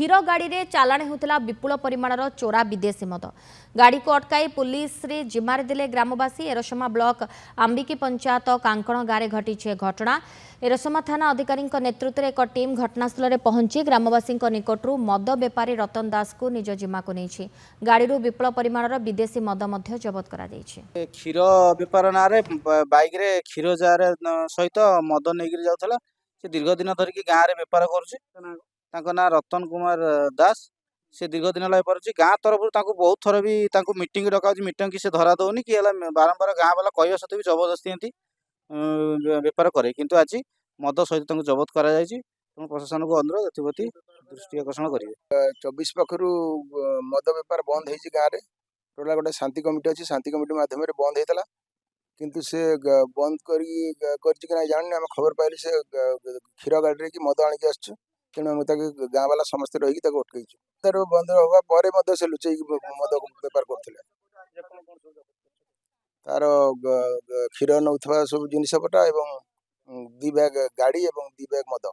क्षीर गाड़ी रे चालाण होता विपुल परिमाणर चोरा विदेशी मद। गाड़ी को अटकाई पुलिस रे जिम्मारे देले ग्रामवासी। एरसमा ब्लॉक आंबिकी पंचायत कांकण गाँव में घटी घटना। एरसमा थाना अधिकारी नेतृत्व में एक टीम घटनास्थल में पहुंची ग्रामवासी निकटू मद बेपारी रतन दास को निज जिम्मा को नहीं गाड़ी विपुल परिमाणर विदेशी मद जबत कर क्षीर बेपार ना बैक क्षीर जार सहित मद नहीं जाऊला। से दीर्घ दिन धरिकी गाँव में बेपार कर ना रतन कुमार दास। से दीर्घ दिन है बेपार गाँ तरफ बहुत थर भी मीटिंग डका मीटिंग की से धरा दौनी कि बारंबार गाँ वाला कह सत्वे भी जबरदस्ती एमती बेपार करे किंतु आज मद सहित जबत कर प्रशासन को अनुरोध एप्रति दृष्टि आकर्षण करेंगे। 24 पाखर मद बेपार बंद हो गाँव में टोला गोटे शांति कमिटी अच्छी शांति कमिटी मध्यम बंद होता किंतु से बंद कर जानी आम खबर पाइली से क्षीर गाड़ी की मद आणिक आसु तेणु आम गाँ वाला समस्त रही अटकई तार बंद हवा से लुचे मद बेपार कर तार क्षीर नौथवा सब जिनपटा 2 बैग गाड़ी और 2 बैग मद।